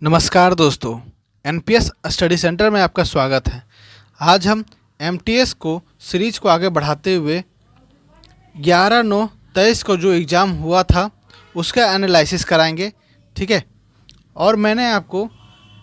नमस्कार दोस्तों, NPS study centre में आपका स्वागत है। आज हम एमटीएस को सीरीज को आगे बढ़ाते हुए 11/9/23 को जो एग्ज़ाम हुआ था उसका एनालिसिस कराएंगे, ठीक है। और मैंने आपको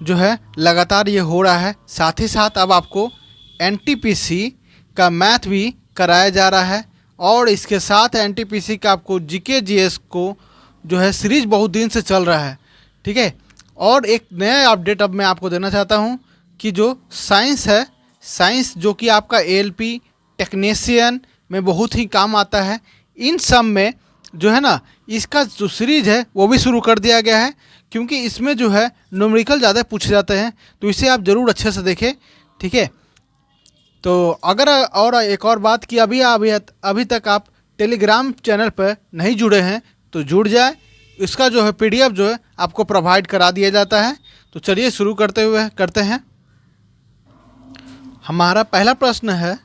जो है लगातार ये हो रहा है, साथ ही साथ अब आपको एनटीपीसी का मैथ भी कराया जा रहा है और इसके साथ एनटीपीसी का आपको जीके जीएस को जो है सीरीज बहुत दिन से चल रहा है, ठीक है। और एक नया अपडेट अब मैं आपको देना चाहता हूं कि जो साइंस है, साइंस जो कि आपका एएलपी टेक्नीशियन में बहुत ही काम आता है, इन सब में जो है ना इसका जो सीरीज है वो भी शुरू कर दिया गया है, क्योंकि इसमें जो है न्यूमेरिकल ज़्यादा पूछे जाते हैं, तो इसे आप ज़रूर अच्छे से देखें, ठीक है। तो अगर और एक और बात कि अभी तक आप टेलीग्राम चैनल पर नहीं जुड़े हैं तो जुड़ जाए। इसका जो है पीडीएफ जो है आपको प्रोवाइड करा दिया जाता है। तो चलिए शुरू करते हैं। हमारा पहला प्रश्न है,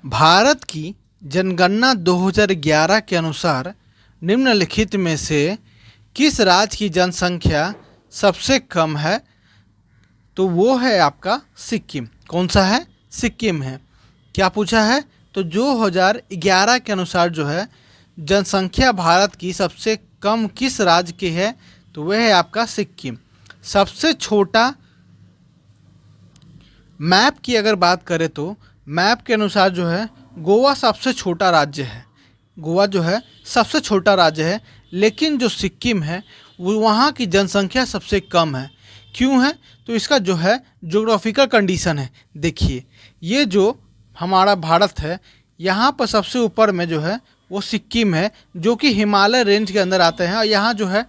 भारत की जनगणना 2011 के अनुसार निम्नलिखित में से किस राज्य की जनसंख्या सबसे कम है? तो वो है आपका सिक्किम। कौन सा है? सिक्किम है। क्या पूछा है? तो 2011 के अनुसार जो है जनसंख्या भारत की सबसे कम किस राज्य की है? तो वह है आपका सिक्किम। सबसे छोटा मैप की अगर बात करें तो मैप के अनुसार जो है गोवा सबसे छोटा राज्य है। गोवा जो है सबसे छोटा राज्य है, लेकिन जो सिक्किम है वो वहाँ की जनसंख्या सबसे कम है। क्यों है? तो इसका जो है ज्योग्राफिकल कंडीशन है। देखिए, ये जो हमारा भारत है, यहाँ पर सबसे ऊपर में जो है वो सिक्किम है, जो कि हिमालय रेंज के अंदर आते हैं और यहाँ जो है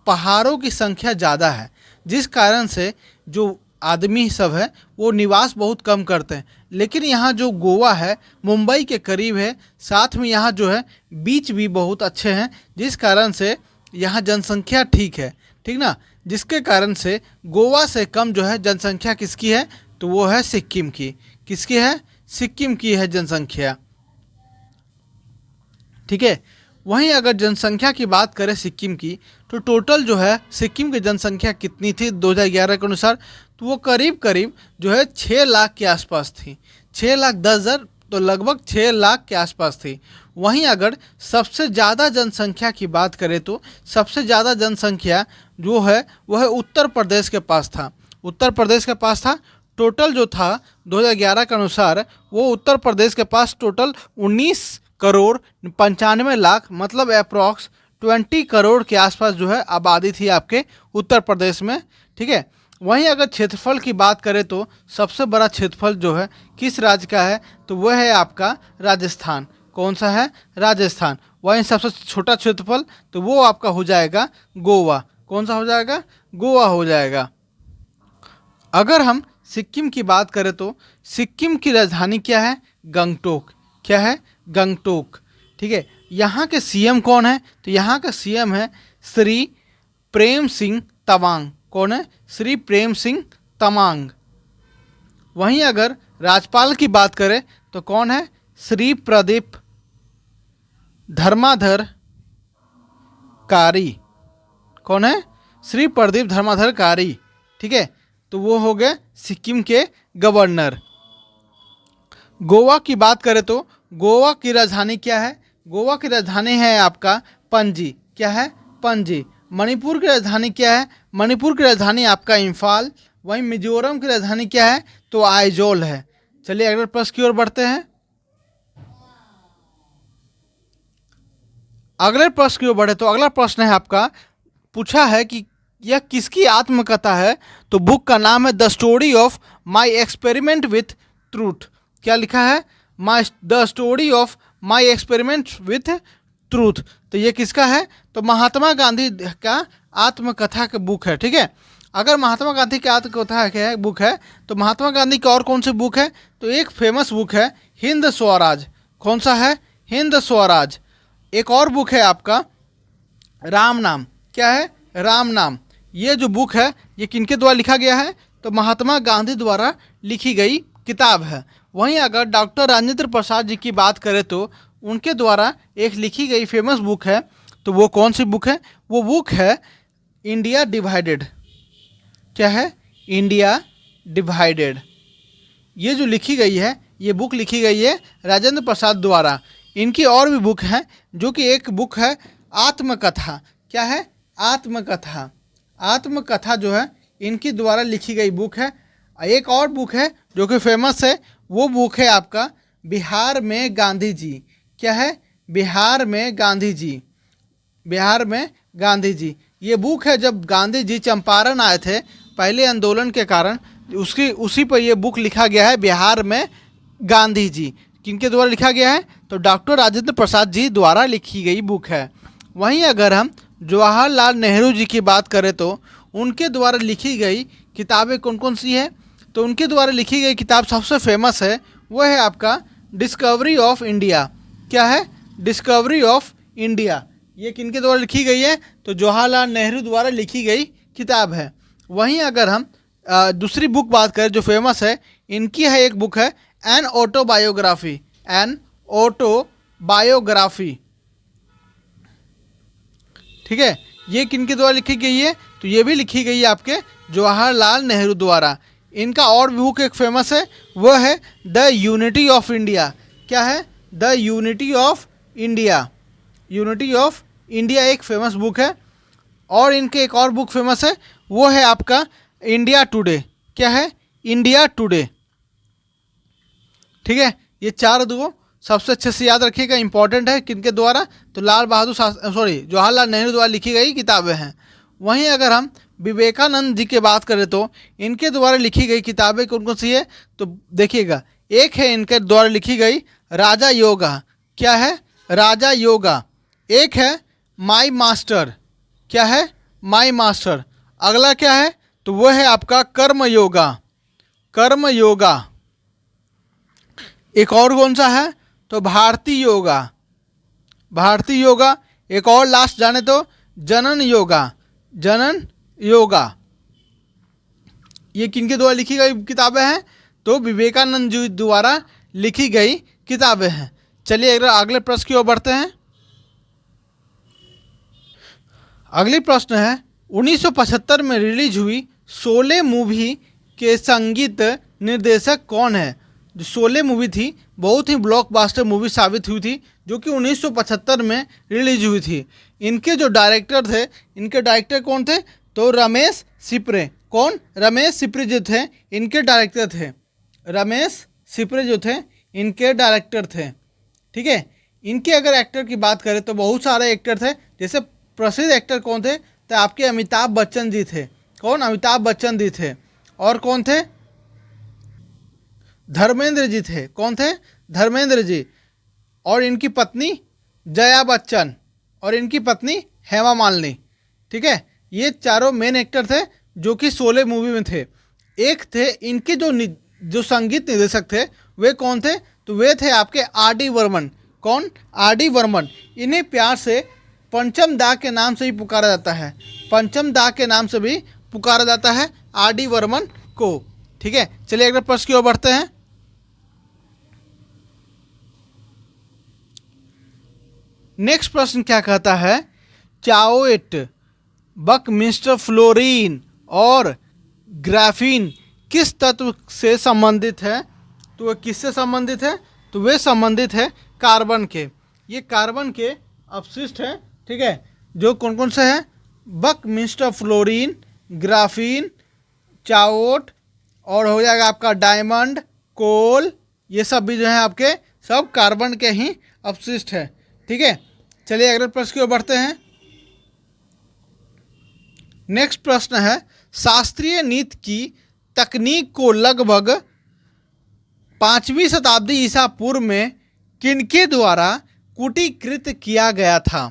पहाड़ों की संख्या ज़्यादा है, जिस कारण से जो आदमी सब है वो निवास बहुत कम करते हैं। लेकिन यहाँ जो गोवा है मुंबई के करीब है, साथ में यहाँ जो है बीच भी बहुत अच्छे हैं, जिस कारण से यहाँ जनसंख्या ठीक है, ठीक ना। जिसके कारण से गोवा से कम जो है जनसंख्या किसकी है? तो वो है सिक्किम की। किसकी है? सिक्किम की है जनसंख्या, ठीक है। वहीं अगर जनसंख्या की बात करें सिक्किम की, तो टोटल जो है सिक्किम की जनसंख्या कितनी थी 2011 के अनुसार? तो वो करीब करीब जो है 6 लाख के आसपास थी। 6,10,000, तो लगभग 6 लाख के आसपास थी। वहीं अगर सबसे ज़्यादा जनसंख्या की बात करें तो सबसे ज़्यादा जनसंख्या जो है वह उत्तर प्रदेश के पास था। उत्तर प्रदेश के पास था। टोटल जो था 2011 के अनुसार वो उत्तर प्रदेश के पास टोटल 19,95,00,000, मतलब अप्रॉक्स 20 करोड़ के आसपास जो है आबादी थी आपके उत्तर प्रदेश में, ठीक है। वहीं अगर क्षेत्रफल की बात करें तो सबसे बड़ा क्षेत्रफल जो है किस राज्य का है? तो वह है आपका राजस्थान। कौन सा है? राजस्थान। वहीं सबसे छोटा क्षेत्रफल तो वो आपका हो जाएगा गोवा। कौन सा हो जाएगा? गोवा हो जाएगा। अगर हम सिक्किम की बात करें तो सिक्किम की राजधानी क्या है? गंगटोक। क्या है? गंगटोक, ठीक है। यहाँ के सीएम कौन है? तो यहाँ का सीएम है श्री प्रेम सिंह तमांग। कौन है? श्री प्रेम सिंह तमांग। वहीं अगर राज्यपाल की बात करें तो कौन है? श्री प्रदीप धर्माधर कारी। कौन है? श्री प्रदीप धर्माधर कारी, ठीक है। तो वो हो गए सिक्किम के गवर्नर। गोवा की बात करें तो गोवा की राजधानी क्या है? गोवा की राजधानी है आपका पणजी। क्या है? पणजी। मणिपुर की राजधानी क्या है? मणिपुर की राजधानी आपका इम्फाल। वहीं मिजोरम की राजधानी क्या है? तो आइजोल है। चलिए अगले प्रश्न की ओर बढ़ते हैं। अगले प्रश्न की ओर बढ़े तो अगला प्रश्न है आपका, पूछा है कि यह किसकी आत्मकथा है? तो बुक का नाम है the story of my experiment with truth. क्या लिखा है? The story of my experiment with truth. तो ये किसका है? तो महात्मा गांधी का आत्मकथा का बुक है, ठीक है। अगर महात्मा गांधी की आत्मकथा का बुक है तो महात्मा गांधी की और कौन सी बुक है? तो एक फेमस बुक है हिंद स्वराज। कौन सा है? हिंद स्वराज। एक और बुक है आपका राम नाम। क्या है? राम नाम। ये जो बुक है ये किनके द्वारा लिखा गया है? तो महात्मा गांधी द्वारा लिखी गई किताब है। वहीं अगर डॉक्टर राजेंद्र प्रसाद जी की बात करें तो उनके द्वारा एक लिखी गई फेमस बुक है, तो वो कौन सी बुक है? वो बुक है इंडिया डिवाइडेड। क्या है, इंडिया डिवाइडेड। ये जो लिखी गई है, ये बुक लिखी गई है राजेंद्र प्रसाद द्वारा। इनकी और भी बुक हैं, जो कि एक बुक है आत्मकथा। क्या है, आत्मकथा। आत्मकथा जो है इनकी द्वारा लिखी गई बुक है। एक और बुक है जो कि फेमस है, वो बुक है आपका बिहार में गांधी जी। क्या है, बिहार में गांधी जी। बिहार में गांधी जी, ये बुक है जब गांधी जी चंपारण आए थे पहले आंदोलन के कारण, उसी पर यह बुक लिखा गया है, बिहार में गांधी जी। किनके द्वारा लिखा गया है, तो डॉक्टर राजेंद्र प्रसाद जी द्वारा लिखी गई बुक है। वहीं अगर हम जवाहरलाल नेहरू जी की बात करें तो उनके द्वारा लिखी गई किताबें कौन कौन सी है, तो उनके द्वारा लिखी गई किताब सबसे फेमस है, वो है आपका डिस्कवरी ऑफ इंडिया। क्या है, डिस्कवरी ऑफ इंडिया। ये किनके द्वारा लिखी गई है, तो जवाहरलाल नेहरू द्वारा लिखी गई किताब है। वहीं अगर हम दूसरी बुक बात करें जो फेमस है, इनकी है एक बुक है एन ऑटोबायोग्राफी। एन ऑटोबायोग्राफी, ठीक है। ये किनके द्वारा लिखी गई है, तो ये भी लिखी गई है आपके जवाहरलाल नेहरू द्वारा। इनका और बुक एक फेमस है, वो है द यूनिटी ऑफ इंडिया। क्या है, the unity of India. Unity of India एक फेमस बुक है। और इनके एक और बुक फेमस है, वो है आपका इंडिया टुडे। क्या है, इंडिया टुडे, ठीक है। ये चार दो सबसे अच्छे से याद रखिएगा, इंपॉर्टेंट है। किनके द्वारा, तो जवाहरलाल नेहरू द्वारा लिखी गई किताबें हैं। वहीं अगर हम विवेकानंद जी की बात करें तो इनके द्वारा लिखी गई किताबें कौन कौन सी है, तो देखिएगा, एक है इनके द्वारा लिखी गई राजा योगा। क्या है, राजा योगा। एक है माई मास्टर। क्या है, माई मास्टर। अगला क्या है, तो वो है आपका कर्म योगा। कर्म योगा। एक और कौन सा है, तो भारतीय योगा। भारतीय योगा। एक और लास्ट जाने तो जनन योगा। जनन योगा। ये किनके द्वारा लिखी गई किताबें हैं, तो विवेकानंद जी द्वारा लिखी गई किताबें हैं। चलिए अगले प्रश्न की ओर बढ़ते हैं। अगली प्रश्न है 1975 में रिलीज हुई शोले मूवी के संगीत निर्देशक कौन है। जो शोले मूवी थी बहुत ही ब्लॉकबस्टर मूवी साबित हुई थी, जो कि 1975 में रिलीज हुई थी। इनके जो डायरेक्टर थे, इनके डायरेक्टर कौन थे, तो रमेश सिप्रे। कौन, रमेश सिप्रे जो थे इनके डायरेक्टर थे। रमेश सिप्रे जो थे इनके डायरेक्टर थे, ठीक है। इनके अगर एक्टर की बात करें तो बहुत सारे एक्टर थे। जैसे प्रसिद्ध एक्टर कौन थे, तो आपके अमिताभ बच्चन जी थे। कौन, अमिताभ बच्चन जी थे। और कौन थे, धर्मेंद्र जी थे। कौन थे, धर्मेंद्र जी। और इनकी पत्नी जया बच्चन, और इनकी पत्नी हेमा मालिनी, ठीक है। ये चारों मेन एक्टर थे जो कि शोले मूवी में थे। एक थे इनके जो संगीत निर्देशक थे, वे कौन थे, तो वे थे आपके आर डी बर्मन। कौन, आर डी बर्मन। इन्हें प्यार से पंचम दा के नाम से ही पुकारा जाता है। पंचम दा के नाम से भी पुकारा जाता है आर डी बर्मन को, ठीक है। चलिए अगले प्रश्न की ओर बढ़ते हैं। नेक्स्ट प्रश्न क्या कहता है, चाओएट, बकमिंस्टर फ्लोरीन और ग्राफीन किस तत्व से संबंधित है। तो वह किससे संबंधित है, तो वे संबंधित है कार्बन के। ये कार्बन के अपशिष्ट हैं, ठीक है। जो कौन कौन से हैं, बकमिंस्टर फ्लोरीन, ग्राफीन, चाओट, और हो जाएगा आपका डायमंड, कोल। ये सब भी जो है आपके सब कार्बन के ही अपशिष्ट है, ठीक है। चलिए अगले प्रश्न की ओर बढ़ते हैं। नेक्स्ट प्रश्न है, शास्त्रीय नृत्य की तकनीक को लगभग 5वीं शताब्दी ईसा पूर्व में किनके द्वारा कूटीकृत किया गया था।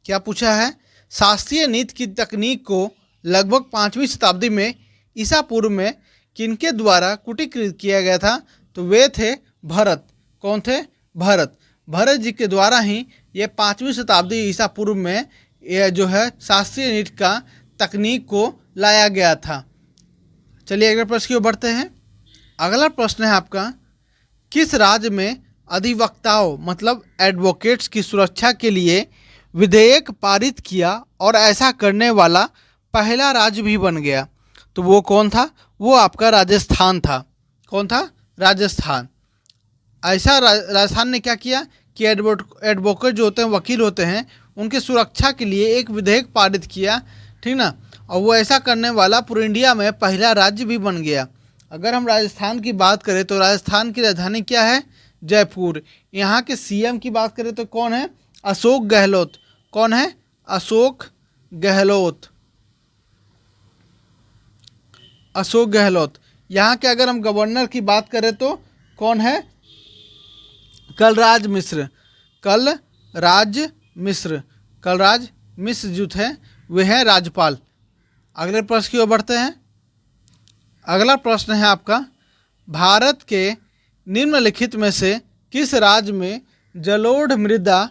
क्या पूछा है, शास्त्रीय नृत्य की तकनीक को लगभग 5वीं शताब्दी में ईसा पूर्व में किनके द्वारा कूटीकृत किया गया था, तो वे थे भरत। कौन थे, भरत। भरत जी के द्वारा ही ये 5वीं शताब्दी ईसा पूर्व में यह जो है शास्त्रीय नृत्य का तकनीक को लाया गया था। चलिए अगले प्रश्न की ओर बढ़ते हैं। अगला प्रश्न है आपका, किस राज्य में अधिवक्ताओं मतलब एडवोकेट्स की सुरक्षा के लिए विधेयक पारित किया और ऐसा करने वाला पहला राज्य भी बन गया। तो वो कौन था? वो आपका राजस्थान था। कौन था? राजस्थान। ऐसा राजस्थान ने क्या किया कि एडवोकेट जो होते हैं, वकील होते हैं, उनके सुरक्षा के लिए एक विधेयक पारित किया, ठीक ना। और वो ऐसा करने वाला पूरे इंडिया में पहला राज्य भी बन गया। अगर हम राजस्थान की बात करें तो राजस्थान की राजधानी क्या है? जयपुर। यहाँ के सीएम की बात करें तो कौन है? अशोक गहलोत। कौन है? अशोक गहलोत। अशोक गहलोत। यहाँ के अगर हम गवर्नर की बात करें तो कौन है? कलराज मिश्र। कलराज मिश्र। कलराज मिश्र जो थे वे हैं राज्यपाल। अगले प्रश्न की ओर बढ़ते हैं। अगला प्रश्न है आपका, भारत के निम्नलिखित में से किस राज्य में जलोढ़ मृदा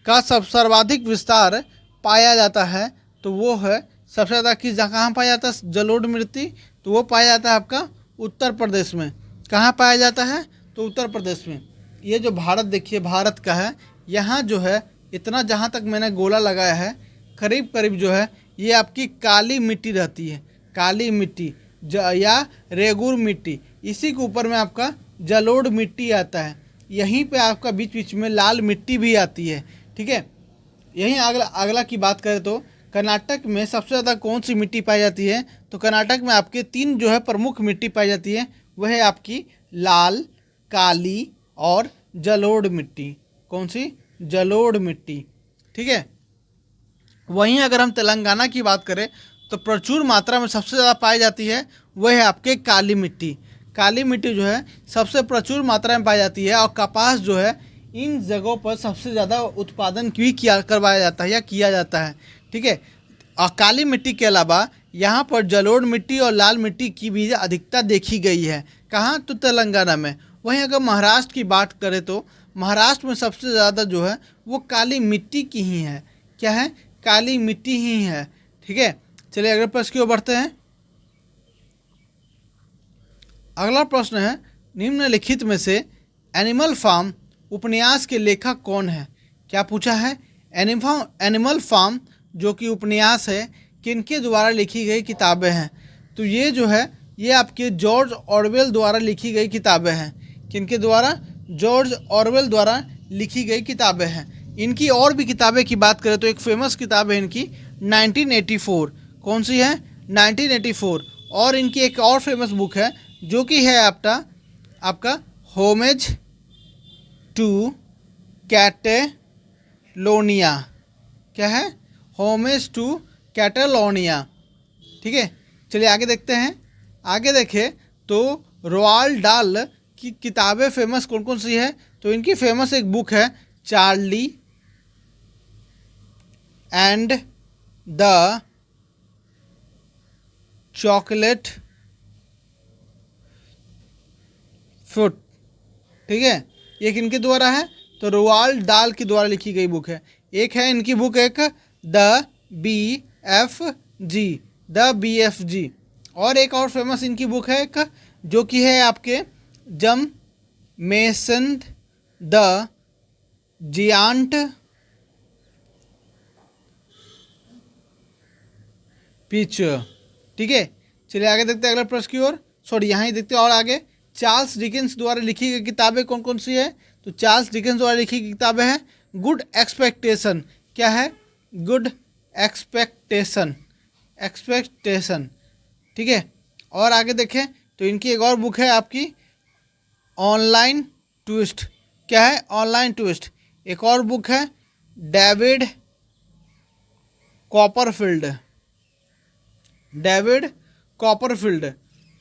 का सर्वाधिक विस्तार पाया जाता है? तो वो है सबसे ज़्यादा किस जगह कहाँ पाया जाता है जलोढ़ मृदा? तो वो पाया जाता है आपका उत्तर प्रदेश में। कहाँ पाया जाता है? तो उत्तर प्रदेश में। ये जो भारत देखिए भारत का है, यहाँ जो है इतना जहाँ तक मैंने गोला लगाया है, करीब करीब जो है ये आपकी काली मिट्टी रहती है। काली मिट्टी या रेगुर मिट्टी, इसी के ऊपर में आपका जलोढ़ मिट्टी आता है। यहीं पे आपका बीच बीच में लाल मिट्टी भी आती है, ठीक है। यहीं अगला की बात करें तो कर्नाटक में सबसे ज़्यादा कौन सी मिट्टी पाई जाती है? तो कर्नाटक में आपके 3 जो है प्रमुख मिट्टी पाई जाती है, वह है आपकी लाल, काली और जलोढ़ मिट्टी। कौन सी? जलोढ़ मिट्टी, ठीक है। वहीं अगर हम तेलंगाना की बात करें तो प्रचुर मात्रा में सबसे ज़्यादा पाई जाती है, वह है आपके काली मिट्टी। काली मिट्टी जो है सबसे प्रचुर मात्रा में पाई जाती है और कपास जो है इन जगहों पर सबसे ज़्यादा उत्पादन भी करवाया जाता है या किया जाता है, ठीक है। और काली मिट्टी के अलावा यहाँ पर जलोढ़ मिट्टी और लाल मिट्टी की भी अधिकता देखी गई है। कहाँ? तो तेलंगाना में। वहीं अगर महाराष्ट्र की बात करें तो महाराष्ट्र में सबसे ज़्यादा जो है वो काली मिट्टी की ही है। क्या है? काली मिट्टी ही है, ठीक है। चलिए अगले प्रश्न की ओर बढ़ते हैं। अगला प्रश्न है, निम्नलिखित में से एनिमल फार्म उपन्यास के लेखक कौन है? क्या पूछा है? एनिमल फार्म जो कि उपन्यास है, किनके द्वारा लिखी गई किताबें हैं? तो ये जो है ये आपके जॉर्ज ऑरवेल द्वारा लिखी गई किताबें हैं। किनके द्वारा? जॉर्ज ऑरवेल द्वारा लिखी गई किताबें हैं। इनकी और भी किताबें की बात करें तो एक फेमस किताब है इनकी 1984। कौन सी है? 1984। और इनकी एक और फेमस बुक है जो कि है आपका होमेज टू कैटेलोनिया। क्या है? होमेज टू कैटेलोनिया, ठीक है। चलिए आगे देखते हैं। आगे देखें तो रोआल्ड डाल की किताबें फेमस कौन कौन सी है? तो इनकी फेमस एक बुक है Charlie and the chocolate foot, ठीक है। ये किनके द्वारा है? तो रोआल्ड डाल के द्वारा लिखी गई बुक है। एक है इनकी बुक एक द BFG, और एक और फेमस इनकी बुक है एक जो कि है आपके जम मेसन द जियांट पिक्चर, ठीक है। चलिए आगे देखते हैं अगले प्रश्न की ओर। यहाँ ही देखते हैं और आगे। चार्ल्स डिकेंस द्वारा लिखी गई किताबें कौन कौन सी है? तो चार्ल्स डिकेंस द्वारा लिखी गई किताबें हैं गुड एक्सपेक्टेशन। क्या है? गुड एक्सपेक्टेशन, ठीक है। और आगे देखें तो इनकी एक और बुक है आपकी ऑनलाइन ट्विस्ट। क्या है? Online twist. एक और बुक है डेविड कॉपरफील्ड।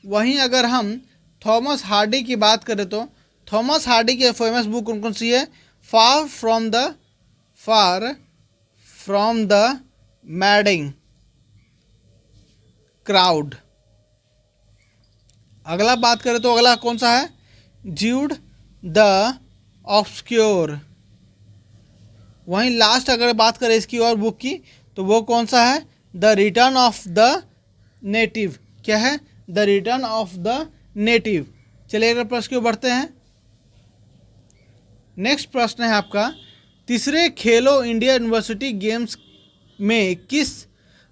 वहीं अगर हम थॉमस हार्डी की बात करें तो थॉमस हार्डी की फेमस बुक कौन कौन सी है? Far from the madding crowd. अगला बात करें तो अगला कौन सा है? Jude the obscure. वहीं लास्ट अगर बात करें इसकी और बुक की तो वो कौन सा है? The return of the native. क्या है? The return of the native. चलिए अगले प्रश्न की ओर बढ़ते हैं। नेक्स्ट प्रश्न है आपका, तीसरे खेलो इंडिया यूनिवर्सिटी गेम्स में किस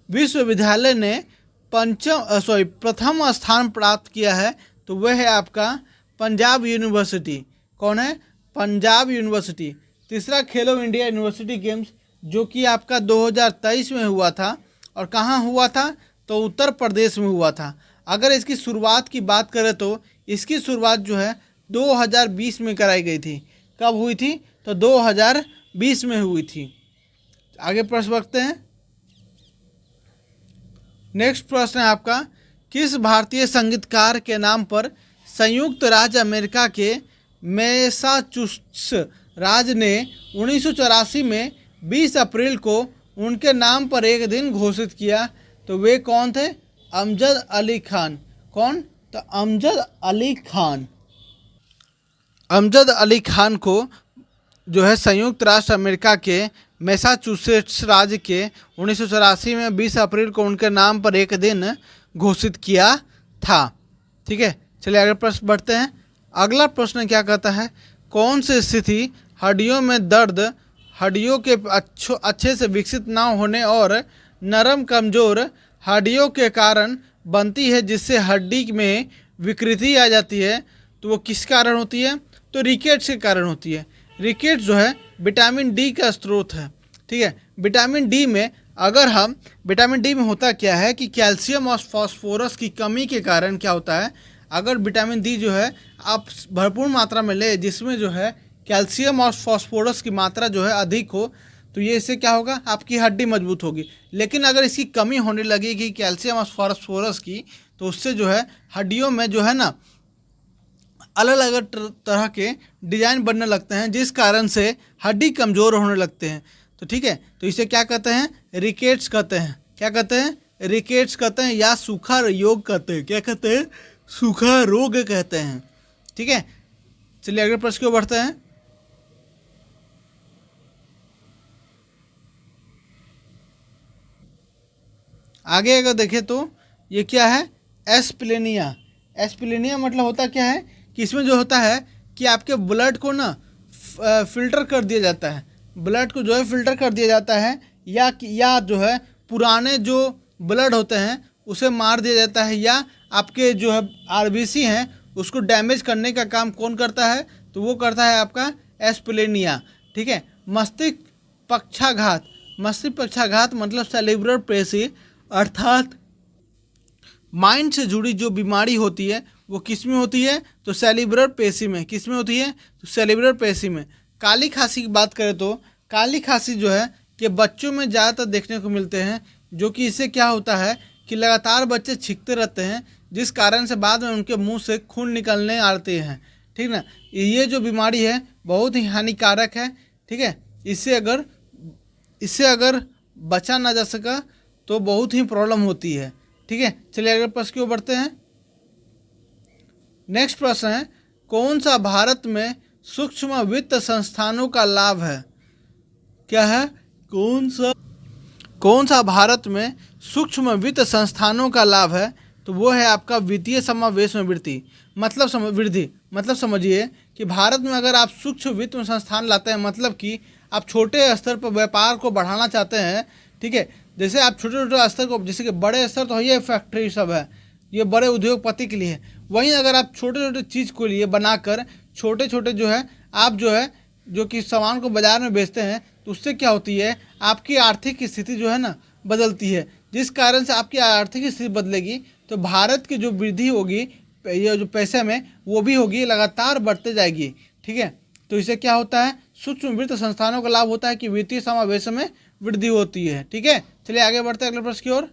विश्वविद्यालय ने प्रथम स्थान प्राप्त किया है तो वह है आपका पंजाब यूनिवर्सिटी। कौन है? पंजाब यूनिवर्सिटी। तीसरा खेलो इंडिया यूनिवर्सिटी गेम्स जो कि आपका 2023 में हुआ था, और कहाँ हुआ था? तो उत्तर प्रदेश में हुआ था। अगर इसकी शुरुआत की बात करें तो इसकी शुरुआत जो है 2020 में कराई गई थी। कब हुई थी? तो 2020 में हुई थी। आगे प्रश्न रखते हैं। नेक्स्ट प्रश्न है आपका, किस भारतीय संगीतकार के नाम पर संयुक्त राज्य अमेरिका के मैसाचुसेट्स राज्य ने 1984 में 20 अप्रैल को उनके नाम पर एक दिन घोषित किया? तो वे कौन थे? अमजद अली खान। कौन? तो अमजद अली खान। अमजद अली खान को जो है संयुक्त राष्ट्र अमेरिका के मैसाचुसेट्स राज्य के 1984 में 20 अप्रैल को उनके नाम पर एक दिन घोषित किया था। ठीक है, चलिए अगले प्रश्न बढ़ते हैं। अगला प्रश्न क्या कहता है, कौन सी स्थिति हड्डियों में दर्द, हड्डियों के अच्छे से विकसित ना होने और नरम कमज़ोर हड्डियों के कारण बनती है, जिससे हड्डी में विकृति आ जाती है? तो वो किस कारण होती है? तो रिकेट्स के कारण होती है। रिकेट्स जो है विटामिन डी का स्रोत है। ठीक है, विटामिन डी में विटामिन डी में होता क्या है कि कैल्शियम और फास्फोरस की कमी के कारण क्या होता है, अगर विटामिन डी जो है आप भरपूर मात्रा में ले, जिसमें जो है कैल्शियम और फास्फोरस की मात्रा जो है अधिक हो, तो ये इससे क्या होगा, आपकी हड्डी मजबूत होगी। लेकिन अगर इसकी कमी होने लगेगी कैल्शियम और फास्फोरस की, तो उससे जो है हड्डियों में जो है ना अलग अलग तरह के डिजाइन बनने लगते हैं, जिस कारण से हड्डी कमज़ोर होने लगते हैं। तो ठीक है, तो इसे क्या कहते हैं? रिकेट्स कहते हैं। क्या कहते हैं? रिकेट्स कहते हैं, या सूखा रोग कहते हैं। क्या कहते हैं? सूखा रोग कहते हैं। ठीक है, चलिए अगले प्रश्न की ओर बढ़ते हैं। आगे अगर देखें तो ये क्या है? एस्प्लेनिया। एस्प्लेनिया मतलब होता क्या है कि इसमें जो होता है कि आपके ब्लड को ना फिल्टर कर दिया जाता है, ब्लड को जो है फिल्टर कर दिया जाता है, या जो है पुराने जो ब्लड होते हैं उसे मार दिया जाता है, या आपके जो है आरबीसी हैं उसको डैमेज करने का काम कौन करता है? तो वो करता है आपका एस्प्लेनिया। ठीक है, मस्तिष्क पक्षाघात। मस्तिष्क पक्षाघात मतलब सेरिब्रल पेशी, अर्थात माइंड से जुड़ी जो बीमारी होती है वो किस में होती है? तो सेरिब्रल पेशी में। किस में होती है? तो सेरिब्रल पेशी में। काली खांसी की बात करें तो काली खांसी जो है कि बच्चों में ज़्यादातर देखने को मिलते हैं, जो कि इससे क्या होता है कि लगातार बच्चे छींकते रहते हैं, जिस कारण से बाद में उनके मुंह से खून निकलने आते हैं। ठीक ना, ये जो बीमारी है बहुत ही हानिकारक है। ठीक है, इससे अगर बचा ना जा सका तो बहुत ही प्रॉब्लम होती है। ठीक है, चलिए अगले प्रश्न की ओर बढ़ते हैं। नेक्स्ट प्रश्न है, कौन सा भारत में सूक्ष्म वित्त संस्थानों का लाभ है? क्या है? कौन सा भारत में सूक्ष्म वित्त संस्थानों का लाभ है? तो वो है आपका वित्तीय समावेश में वृद्धि। मतलब समझिए कि भारत में अगर आप सूक्ष्म वित्त संस्थान लाते हैं, मतलब कि आप छोटे स्तर पर व्यापार को बढ़ाना चाहते हैं। ठीक है, जैसे आप छोटे छोटे स्तर को, जैसे कि बड़े स्तर तो ये फैक्ट्री सब है, ये बड़े उद्योगपति के लिए है। वहीं अगर आप छोटे छोटे चीज़ को लिए बनाकर छोटे छोटे जो है आप जो कि सामान को बाज़ार में बेचते हैं, तो उससे क्या होती है, आपकी आर्थिक स्थिति जो है ना बदलती है, जिस कारण से आपकी आर्थिक स्थिति बदलेगी तो भारत की जो वृद्धि होगी, ये जो पैसे में वो भी होगी, लगातार बढ़ते जाएगी। ठीक है, तो इससे क्या होता है, सूक्ष्म वित्त संस्थानों का लाभ होता है कि वित्तीय समावेश में वृद्धि होती है। ठीक है, चलिए आगे बढ़ते हैं अगले प्रश्न की ओर।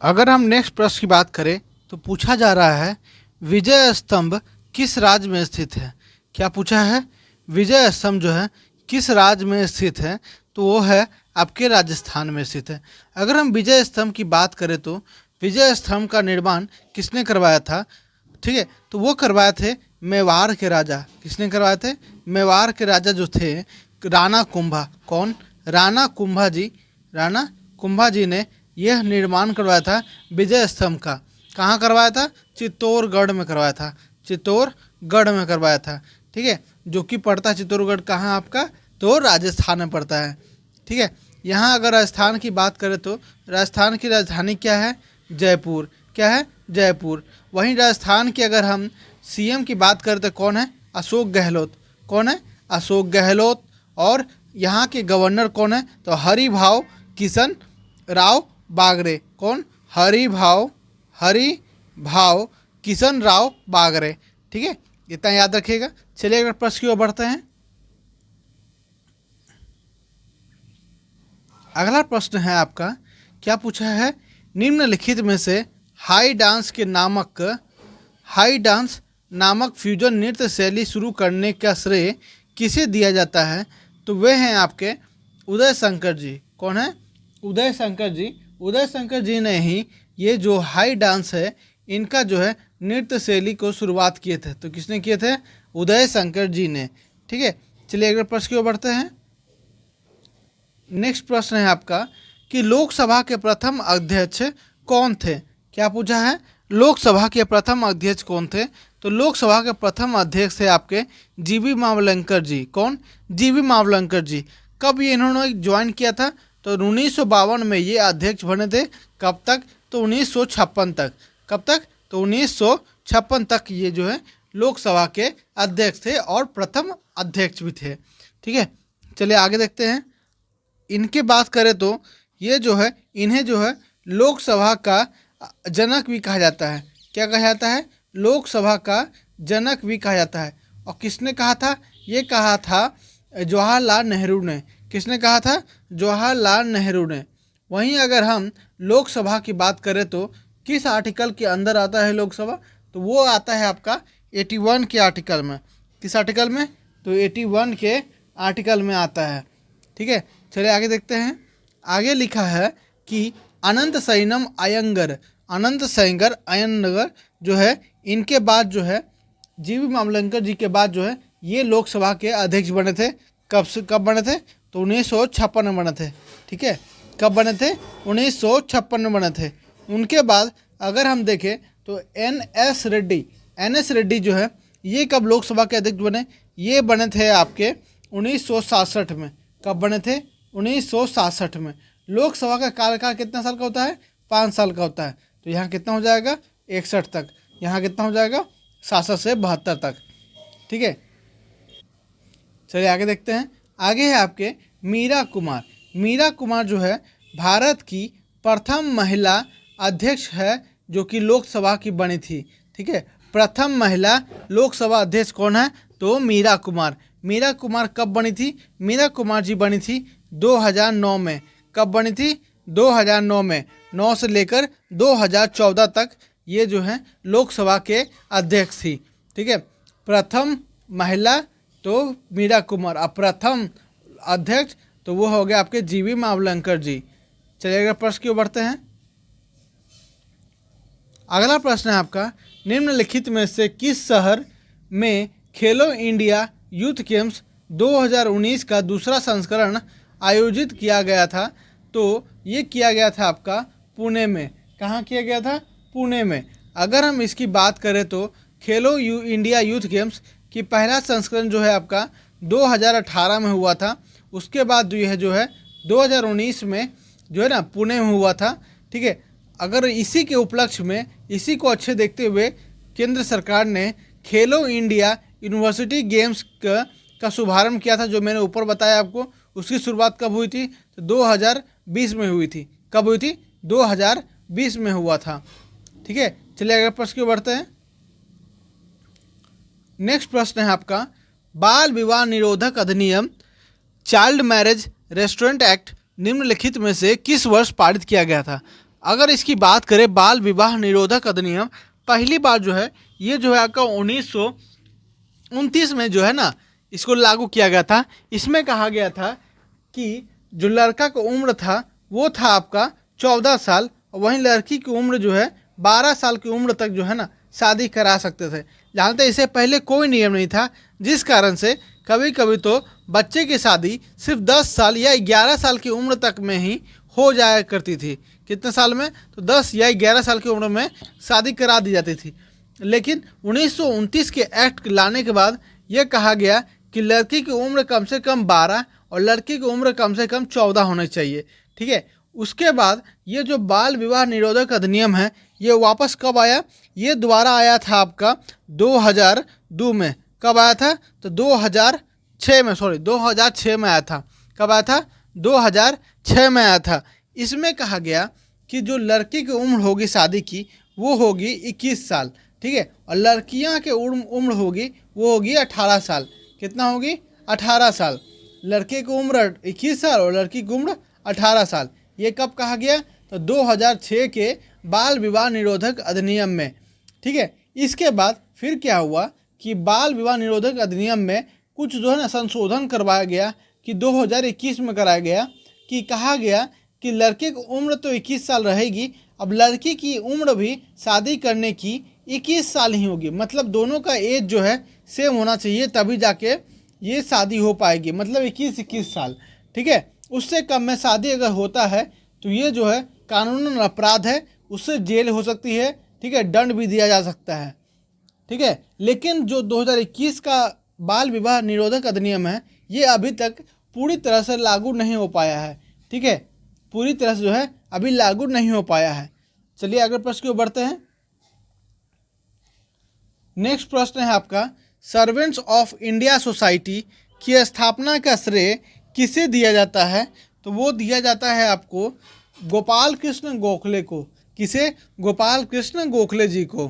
अगर हम नेक्स्ट प्रश्न की बात करें तो पूछा जा रहा है विजय स्तंभ किस राज्य में स्थित है? क्या पूछा है? विजय स्तंभ जो है किस राज्य में स्थित है? तो वो है आपके राजस्थान में स्थित है। अगर हम विजय स्तंभ की बात करें तो विजय स्तंभ का निर्माण किसने करवाया था? ठीक है, तो वो करवाए थे मेवाड़ के राजा। किसने करवाए थे? मेवाड़ के राजा जो थे राणा कुंभा। कौन? राणा कुंभा जी ने यह निर्माण करवाया था विजय स्तंभ का। कहाँ करवाया था? चित्तौड़गढ़ में करवाया था। चित्तौड़गढ़ में करवाया था। ठीक है, जो कि पड़ता है चित्तौड़गढ़ कहाँ आपका? तो राजस्थान में पड़ता है। ठीक है, यहाँ अगर राजस्थान की बात करें तो राजस्थान की राजधानी क्या है? जयपुर। क्या है? जयपुर। वहीं राजस्थान की अगर हम सीएम की बात करें तो कौन है? अशोक गहलोत। कौन है? अशोक गहलोत। और यहाँ के गवर्नर कौन है? तो हरिभाऊ किशन राव बागरे। कौन? हरिभाऊ किशन राव बागरे। ठीक है, इतना याद रखिएगा। चलिए अगर प्रश्न की ओर बढ़ते हैं। अगला प्रश्न है आपका, क्या पूछा है? निम्नलिखित में से हाई डांस नामक फ्यूजन नृत्य शैली शुरू करने का श्रेय किसे दिया जाता है? तो वे हैं आपके उदय शंकर जी। कौन है? उदय शंकर जी। उदय शंकर जी ने ही ये जो हाई डांस है इनका जो है नृत्य शैली को शुरुआत किए थे। तो किसने किए थे? उदय शंकर जी ने। ठीक है, चलिए अगले प्रश्न की ओर बढ़ते हैं। नेक्स्ट प्रश्न है आपका कि लोकसभा के प्रथम अध्यक्ष कौन थे? क्या पूछा है? लोकसभा के प्रथम अध्यक्ष कौन थे? तो लोकसभा के प्रथम अध्यक्ष थे आपके जीवी मावलंकर जी। कौन? जीवी मावलंकर जी। कब ये इन्होंने ज्वाइन किया था? तो 1952 में ये अध्यक्ष बने थे। कब तक? तो 1956 तक। कब तक? तो 1956 तक ये जो है लोकसभा के अध्यक्ष थे और प्रथम अध्यक्ष भी थे। ठीक है, चलिए आगे देखते हैं। इनके बात करें तो ये जो है इन्हें जो है लोकसभा का जनक भी कहा जाता है। क्या कहा जाता है? लोकसभा का जनक भी कहा जाता है। और किसने कहा था? ये कहा था जवाहरलाल नेहरू ने। किसने कहा था? जवाहरलाल नेहरू ने। वहीं अगर हम लोकसभा की बात करें तो किस आर्टिकल के अंदर आता है लोकसभा? तो वो आता है आपका 81 के आर्टिकल में। किस आर्टिकल में? तो 81 के आर्टिकल में आता है। ठीक है, चलिए आगे देखते हैं। आगे लिखा है कि अनंत सैंगर अयंगर जो है इनके बाद जो है जीवी मावलंकर जी के बाद जो है ये लोकसभा के अध्यक्ष बने थे। कब बने थे? तो 1956 में बने थे। ठीक है, कब बने थे? 1956 में बने थे। उनके बाद अगर हम देखें तो एन.एस. रेड्डी जो है ये कब लोकसभा के अध्यक्ष बने? ये बने थे आपके 1967 में। कब बने थे? 1967 में। लोकसभा का कार्यकाल कितना साल का होता है? 5 साल का होता है। तो यहाँ कितना हो जाएगा? 61 तक। यहाँ कितना हो जाएगा? 67 से 72 तक। ठीक है, चलिए आगे देखते हैं। आगे है आपके मीरा कुमार जो है भारत की प्रथम महिला अध्यक्ष है जो कि लोकसभा की बनी थी। ठीक है, प्रथम महिला लोकसभा अध्यक्ष कौन है? तो मीरा कुमार कब बनी थी? मीरा कुमार जी बनी थी 2009 में। कब बनी थी? 2009 में। 9 से लेकर 2014 तक ये जो है लोकसभा के अध्यक्ष थी। ठीक है, प्रथम महिला तो मीरा कुमार, और प्रथम अध्यक्ष तो वो हो गया आपके जीवी मावलंकर जी। चलिए अगला प्रश्न की ओर बढ़ते हैं। अगला प्रश्न है आपका, निम्नलिखित में से किस शहर में खेलो इंडिया यूथ गेम्स 2019 का दूसरा संस्करण आयोजित किया गया था? तो ये किया गया था आपका पुणे में। कहाँ किया गया था? पुणे में। अगर हम इसकी बात करें तो खेलो इंडिया यूथ गेम्स की पहला संस्करण जो है आपका 2018 में हुआ था। उसके बाद यह जो है 2019 में जो है ना पुणे में हुआ था। ठीक है, अगर इसी के उपलक्ष्य में इसी को अच्छे देखते हुए केंद्र सरकार ने खेलो इंडिया यूनिवर्सिटी गेम्स का शुभारंभ किया था, जो मैंने ऊपर बताया आपको। उसकी शुरुआत कब हुई थी? तो 2020 में हुई थी। कब हुई थी? 2020 में हुआ था। ठीक है, चलिए अगले प्रश्न की ओर बढ़ते हैं। नेक्स्ट प्रश्न है आपका, बाल विवाह निरोधक अधिनियम चाइल्ड मैरिज रेस्टोरेंट एक्ट निम्नलिखित में से किस वर्ष पारित किया गया था? अगर इसकी बात करें बाल विवाह निरोधक अधिनियम पहली बार जो है ये जो है आपका 1929 में जो है ना इसको लागू किया गया था। इसमें कहा गया था कि जो लड़का का उम्र था वो था आपका 14 साल, और वहीं लड़की की उम्र जो है 12 साल की उम्र तक जो है ना शादी करा सकते थे। जानते इससे पहले कोई नियम नहीं था, जिस कारण से कभी कभी तो बच्चे की शादी सिर्फ 10 साल या 11 साल की उम्र तक में ही हो जाया करती थी। कितने साल में? तो 10 या 11 साल की उम्र में शादी करा दी जाती थी। लेकिन 1929 के एक्ट लाने के बाद यह कहा गया कि लड़की की उम्र कम से कम 12 और लड़की की उम्र कम से कम 14 होनी चाहिए। ठीक है, उसके बाद ये जो बाल विवाह निरोधक अधिनियम है ये वापस कब आया? ये दोबारा आया था आपका 2002 में। कब आया था? तो 2006 में, सॉरी 2006 में आया था। कब आया था? 2006 में आया था। इसमें कहा गया कि जो लड़की की उम्र होगी शादी की वो होगी 21 साल। ठीक है, और लड़कियां के उम्र होगी वो होगी 18 साल। कितना होगी? 18 साल। लड़के की उम्र 21 साल और लड़की की उम्र 18 साल। ये कब कहा गया? तो 2006 के बाल विवाह निरोधक अधिनियम में। ठीक है, इसके बाद फिर क्या हुआ कि बाल विवाह निरोधक अधिनियम में कुछ जो है ना संशोधन करवाया गया कि 2021 में कराया गया कि कहा गया कि लड़के की उम्र तो 21 साल रहेगी, अब लड़की की उम्र भी शादी करने की 21 साल ही होगी। मतलब दोनों का एज जो है सेम होना चाहिए, तभी जाके ये शादी हो पाएगी। मतलब 21 साल। ठीक है, उससे कम में शादी अगर होता है तो ये जो है कानूनन अपराध है, उससे जेल हो सकती है। ठीक है, दंड भी दिया जा सकता है। ठीक है, लेकिन जो 2021 का बाल विवाह निरोधक अधिनियम है ये अभी तक पूरी तरह से लागू नहीं हो पाया है। ठीक है, पूरी तरह से जो है अभी लागू नहीं हो पाया है। चलिए अगले प्रश्न की ओर बढ़ते हैं। नेक्स्ट प्रश्न है आपका, सर्वेंट्स ऑफ इंडिया सोसाइटी की स्थापना का श्रेय किसे दिया जाता है? तो वो दिया जाता है आपको गोपाल कृष्ण गोखले को। किसे? गोपाल कृष्ण गोखले जी को।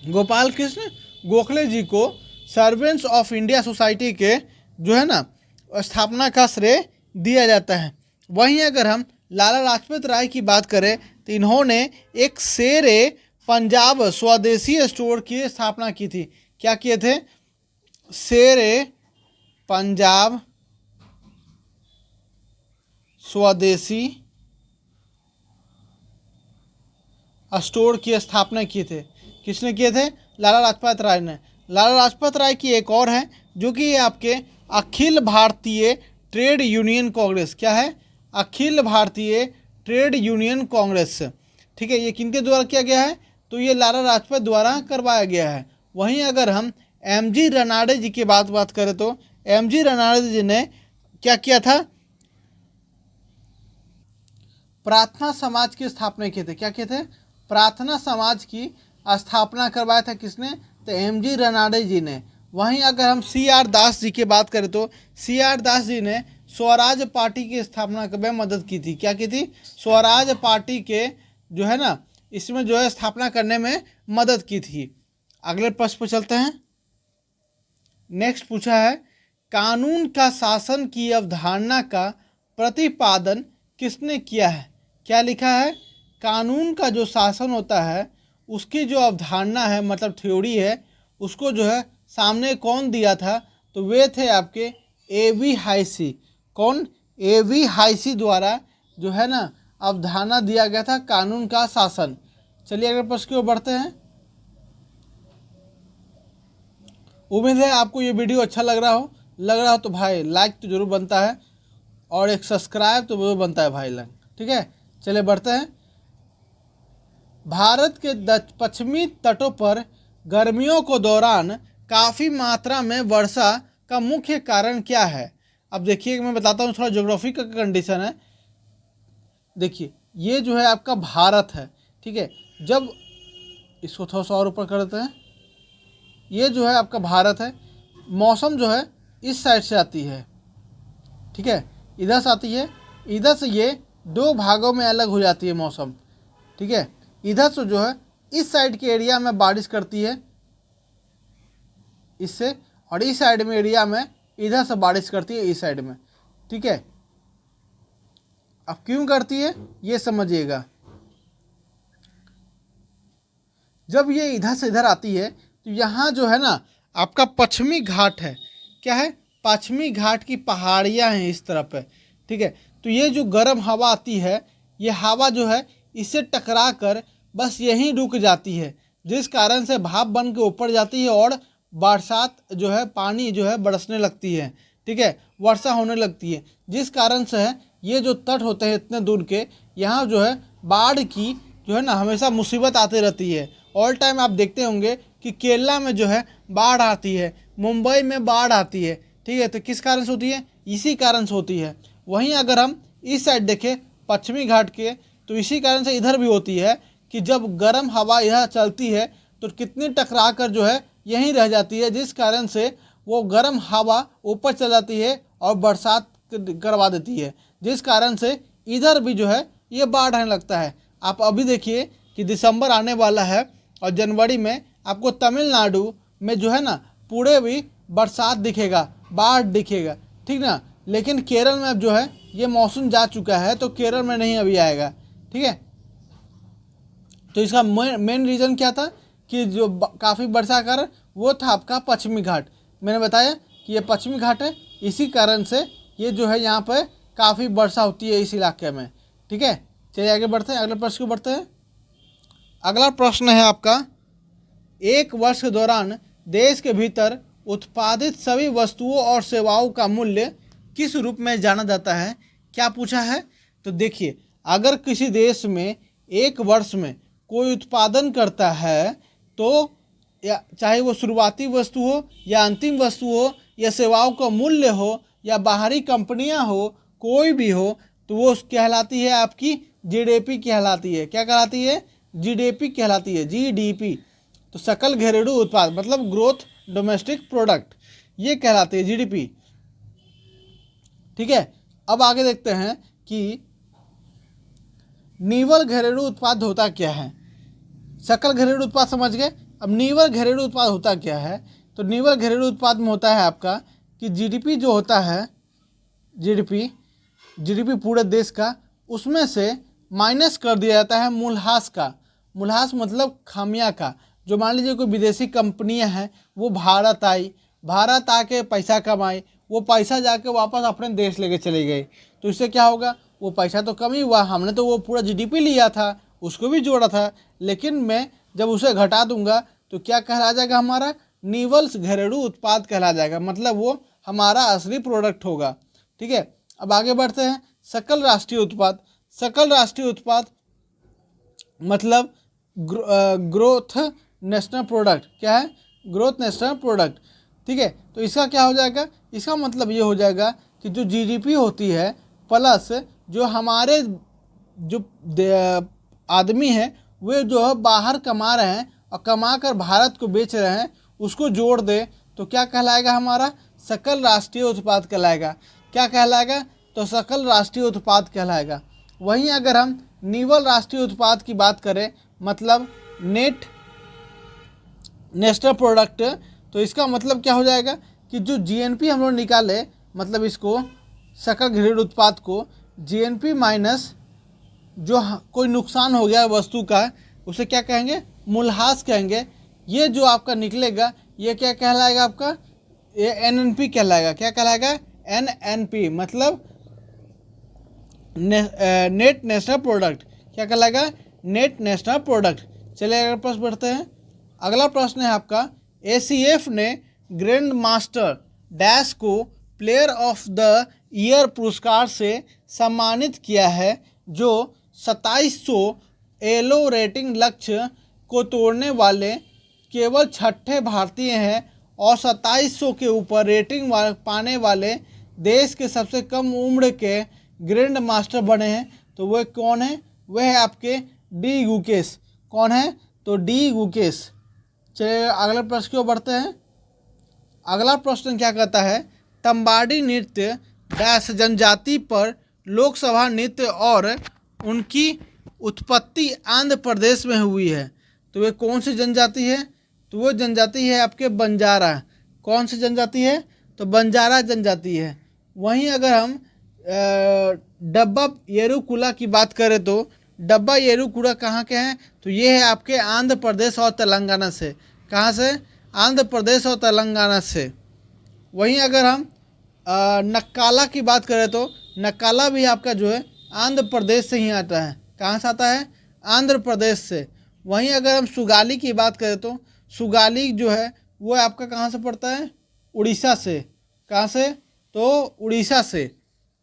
गोपाल कृष्ण गोखले जी को सर्वेंट्स ऑफ इंडिया सोसाइटी के जो है ना स्थापना का श्रेय दिया जाता है। वहीं अगर हम लाला लाजपत राय की बात करें तो इन्होंने एक शेरे पंजाब स्वदेशी स्टोर की स्थापना की थी। क्या किए थे? शेरे पंजाब स्वदेशी स्टोर की स्थापना किए थे। किसने किए थे? लाला लाजपत राय ने। लाला लाजपत राय की एक और है जो कि आपके अखिल भारतीय ट्रेड यूनियन कांग्रेस। क्या है? Akhil Bharatiya trade union Congress. ठीक है, ये किनके द्वारा किया गया है? तो ये लाला लाजपत द्वारा करवाया गया है। वहीं अगर हम एमजी रनाडे जी की बात करें तो एमजी रनाडे जी ने क्या किया था? प्रार्थना समाज की स्थापना किए थे। क्या किए थे? प्रार्थना समाज की स्थापना करवाया था। किसने? तो एमजी रनाडे जी ने। वहीं अगर हम CR दास जी की बात करें तो CR दास जी ने स्वराज पार्टी की स्थापना में मदद की थी। क्या की थी? स्वराज पार्टी के जो है ना इसमें जो है स्थापना करने में मदद की थी। अगले प्रश्न पर चलते हैं। नेक्स्ट पूछा है, कानून का शासन की अवधारणा का प्रतिपादन किसने किया है? क्या लिखा है? कानून का जो शासन होता है उसकी जो अवधारणा है, मतलब थ्योरी है, उसको जो है सामने कौन दिया था? तो वे थे आपके A.V. हाइसी। कौन? A.V. हाइसी द्वारा जो है ना अवधारणा दिया गया था कानून का शासन। चलिए अगले प्रश्न की ओर बढ़ते हैं। उम्मीद है आपको ये वीडियो अच्छा लग रहा हो तो भाई लाइक तो जरूर बनता है और एक सब्सक्राइब तो जरूर बनता है भाई लाइक। ठीक है, चलिए बढ़ते हैं। भारत के पश्चिमी तटों पर गर्मियों के दौरान काफ़ी मात्रा में वर्षा का मुख्य कारण क्या है? अब देखिए मैं बताता हूँ, थोड़ा ज्योग्राफी का कंडीशन है। देखिए ये जो है आपका भारत है। ठीक है, जब इसको थोड़ा सा और ऊपर कर देते हैं, ये जो है आपका भारत है। मौसम जो है इस साइड से आती है। ठीक है, इधर से आती है, इधर से ये दो भागों में अलग हो जाती है मौसम। ठीक है, इधर से जो है इस साइड के एरिया में बारिश करती है इससे, और इस साइड में एरिया में इधर से बारिश करती है इस साइड में। ठीक है, अब क्यों करती है ये समझिएगा। जब ये इधर से इधर आती है तो यहाँ जो है ना आपका पश्चिमी घाट है। क्या है? पश्चिमी घाट की पहाड़ियाँ हैं इस तरफ है। ठीक है, तो ये जो गर्म हवा आती है ये हवा जो है इससे टकरा कर बस यहीं रुक जाती है, जिस कारण से भाप बन के ऊपर जाती है और बरसात जो है पानी जो है बरसने लगती है। ठीक है, वर्षा होने लगती है, जिस कारण से है ये जो तट होते हैं इतने दूर के, यहाँ जो है बाढ़ की जो है ना हमेशा मुसीबत आती रहती है। ऑल टाइम आप देखते होंगे कि केरला में जो है बाढ़ आती है, मुंबई में बाढ़ आती है। ठीक है, तो किस कारण से होती है? इसी कारण से होती है। वहीं अगर हम इस साइड देखें पश्चिमी घाट के, तो इसी कारण से इधर भी होती है कि जब गर्म हवा यह चलती है तो कितनी टकरा कर जो है यहीं रह जाती है, जिस कारण से वो गर्म हवा ऊपर चल जाती है और बरसात करवा देती है, जिस कारण से इधर भी जो है ये बाढ़ आने लगता है। आप अभी देखिए कि दिसंबर आने वाला है और जनवरी में आपको तमिलनाडु में जो है ना पूरे भी बरसात दिखेगा, बाढ़ दिखेगा, ठीक ना। लेकिन केरल में अब जो है ये मौसम जा चुका है, तो केरल में नहीं अभी आएगा, ठीक है। तो इसका मेन रीज़न क्या था कि जो काफ़ी वर्षा का कारण वो था आपका पश्चिमी घाट। मैंने बताया कि ये पश्चिमी घाट है, इसी कारण से ये जो है यहाँ पर काफ़ी वर्षा होती है इस इलाके में, ठीक है। चलिए आगे बढ़ते हैं, अगले प्रश्न को बढ़ते हैं। अगला प्रश्न है आपका, एक वर्ष के दौरान देश के भीतर उत्पादित सभी वस्तुओं और सेवाओं का मूल्य किस रूप में जाना जाता है? क्या पूछा है? तो देखिए, अगर किसी देश में एक वर्ष में कोई उत्पादन करता है, तो या चाहे वो शुरुआती वस्तु हो या अंतिम वस्तु हो या सेवाओं का मूल्य हो या बाहरी कंपनियां हो, कोई भी हो, तो वो कहलाती है आपकी जीडीपी कहलाती है। क्या कहलाती है? जीडीपी कहलाती है, जीडीपी। तो सकल घरेलू उत्पाद मतलब ग्रोथ डोमेस्टिक प्रोडक्ट, ये कहलाती है जीडीपी, ठीक है। अब आगे देखते हैं कि निवल घरेलू उत्पाद होता क्या है। सकल घरेलू उत्पाद समझ गए, अब निवल घरेलू उत्पाद होता क्या है। तो निवल घरेलू उत्पाद में होता है आपका कि जीडीपी जो होता है, जीडीपी पूरे देश का, उसमें से माइनस कर दिया जाता है मूल्यह्रास का। मूल्यह्रास मतलब खामियां का। जो मान लीजिए कोई विदेशी कंपनियां हैं, वो भारत आके पैसा कमाई, वो पैसा जाके वापस अपने देश लेके चले गए, तो इससे क्या होगा? वो पैसा तो कम ही हुआ, हमने तो वो पूरा जीडीपी लिया था, उसको भी जोड़ा था, लेकिन मैं जब उसे घटा दूंगा तो क्या कहला जाएगा? हमारा निवल घरेलू उत्पाद कहला जाएगा, मतलब वो हमारा असली प्रोडक्ट होगा, ठीक है। अब आगे बढ़ते हैं, सकल राष्ट्रीय उत्पाद। सकल राष्ट्रीय उत्पाद मतलब ग्रोथ नेशनल प्रोडक्ट। क्या है? ग्रोथ नेशनल प्रोडक्ट, ठीक है। तो इसका क्या हो जाएगा? इसका मतलब ये हो जाएगा कि जो जीडीपी होती है प्लस जो हमारे जो आदमी हैं वे जो है बाहर कमा रहे हैं और कमा कर भारत को बेच रहे हैं, उसको जोड़ दे तो क्या कहलाएगा? हमारा सकल राष्ट्रीय उत्पाद कहलाएगा। क्या कहलाएगा? तो सकल राष्ट्रीय उत्पाद कहलाएगा। वहीं अगर हम निवल राष्ट्रीय उत्पाद की बात करें, मतलब नेट नेशनल प्रोडक्ट, तो इसका मतलब क्या हो जाएगा कि जो जीएनपी हम लोग निकाले, मतलब इसको सकल घरेलू उत्पाद को जीएनपी माइनस जो कोई नुकसान हो गया वस्तु का, उसे क्या कहेंगे? मूल्यह्रास कहेंगे। ये जो आपका निकलेगा ये क्या कहलाएगा? आपका ये एनएनपी कहलाएगा। क्या कहलाएगा? एनएनपी मतलब नेट नेशनल प्रोडक्ट। क्या कहलाएगा? Net national product. चलिए अगला प्रश्न बढ़ते हैं। अगला प्रश्न है आपका, एसीएफ ने ग्रैंड मास्टर डैश को प्लेयर ऑफ द ईयर पुरस्कार से सम्मानित किया है, जो 2700 एलो रेटिंग लक्ष्य को तोड़ने वाले केवल छठे भारतीय हैं और 2700 के ऊपर रेटिंग पाने वाले देश के सबसे कम उम्र के ग्रैंड मास्टर बने हैं। तो वह कौन है? वह है आपके डी गुकेश। कौन है? तो डी गुकेश। चलिए अगले प्रश्न की ओर बढ़ते हैं। अगला प्रश्न क्या कहता है, तंबाड़ी नृत्य डैश जनजाति पर लोकसभा नृत्य और उनकी उत्पत्ति आंध्र प्रदेश में हुई है। तो वे कौन सी जनजाति है? तो वो जनजाति है आपके बंजारा। कौन सी जनजाति है? तो बंजारा जनजाति है। वहीं अगर हम डब्बा येरुकुला की बात करें तो डब्बा येरुकुला कहाँ के हैं? तो ये है आपके आंध्र प्रदेश और तेलंगाना से। कहाँ से? आंध्र प्रदेश और तेलंगाना से। वहीं अगर हम नक्काला की बात करें तो नक्काला भी आपका जो है आंध्र प्रदेश से ही आता है। कहाँ से आता है? आंध्र प्रदेश से। वहीं अगर हम सुगाली की बात करें तो सुगाली जो है वो आपका कहाँ से पड़ता है? उड़ीसा से। कहाँ से? तो उड़ीसा से।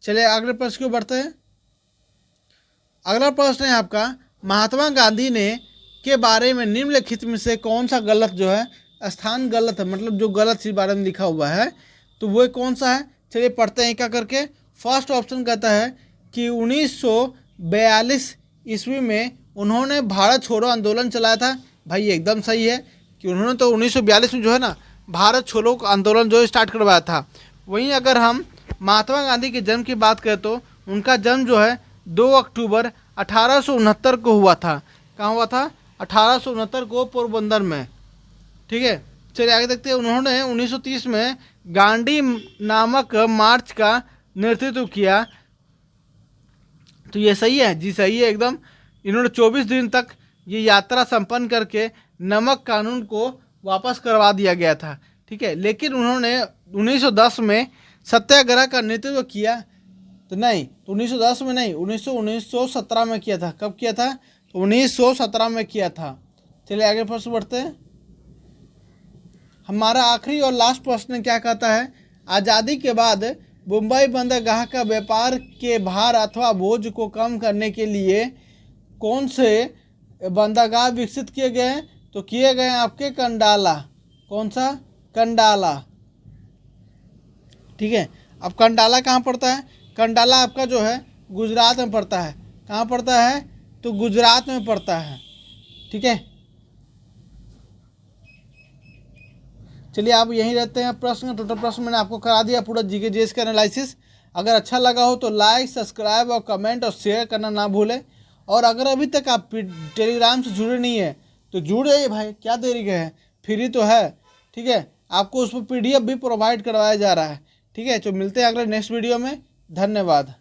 चलिए अगले प्रश्न को बढ़ते हैं। अगला प्रश्न है आपका, महात्मा गांधी ने के बारे में निम्नलिखित में से कौन सा गलत जो है स्थान गलत है, मतलब जो गलत इस बारे में लिखा हुआ है, तो वो कौन सा है? चलिए पढ़ते हैं क्या करके। फर्स्ट ऑप्शन कहता है कि 1942 ईस्वी में उन्होंने भारत छोड़ो आंदोलन चलाया था। भाई ये एकदम सही है कि उन्होंने तो 1942 में जो है ना भारत छोड़ो आंदोलन जो स्टार्ट करवाया था। वहीं अगर हम महात्मा गांधी के जन्म की बात करें तो उनका जन्म जो है 2 अक्टूबर 1869 को हुआ था। कहाँ हुआ था? 1869 को पोरबंदर में। ठीक है, चलिए आगे देखते हैं। उन्होंने 1930 में गांधी नामक मार्च का नेतृत्व किया। तो ये सही है जी, सही है एकदम। इन्होंने 24 दिन तक ये यात्रा संपन्न करके नमक कानून को वापस करवा दिया गया था। ठीक है, लेकिन उन्होंने 1910 में सत्याग्रह का नेतृत्व किया। तो नहीं, तो 1910 में नहीं, 1917 में किया था। कब किया था? तो 1917 में किया था। चलिए आगे प्रश्न बढ़ते हैं। हमारा आखिरी और लास्ट प्रश्न क्या कहता है? आज़ादी के बाद मुंबई बंदरगाह का व्यापार के भार अथवा बोझ को कम करने के लिए कौन से बंदरगाह विकसित किए गए हैं? तो किए गए आपके कंडाला। कौन सा? कंडाला। ठीक है, अब कंडाला कहाँ पड़ता है? कंडाला आपका जो है गुजरात में पड़ता है। कहाँ पड़ता है? तो गुजरात में पड़ता है। ठीक है, चलिए आप यहीं रहते हैं। प्रश्न टोटल प्रश्न मैंने आपको करा दिया पूरा जीके जीएस का एनालिसिस। अगर अच्छा लगा हो तो लाइक, सब्सक्राइब और कमेंट और शेयर करना ना भूलें। और अगर अभी तक आप टेलीग्राम से जुड़े नहीं हैं तो जुड़ जाइए भाई, क्या देरी गए हैं, फ्री तो है। ठीक है, आपको उस पर PDF भी प्रोवाइड करवाया जा रहा है। ठीक है, तो मिलते हैं अगले नेक्स्ट वीडियो में। धन्यवाद।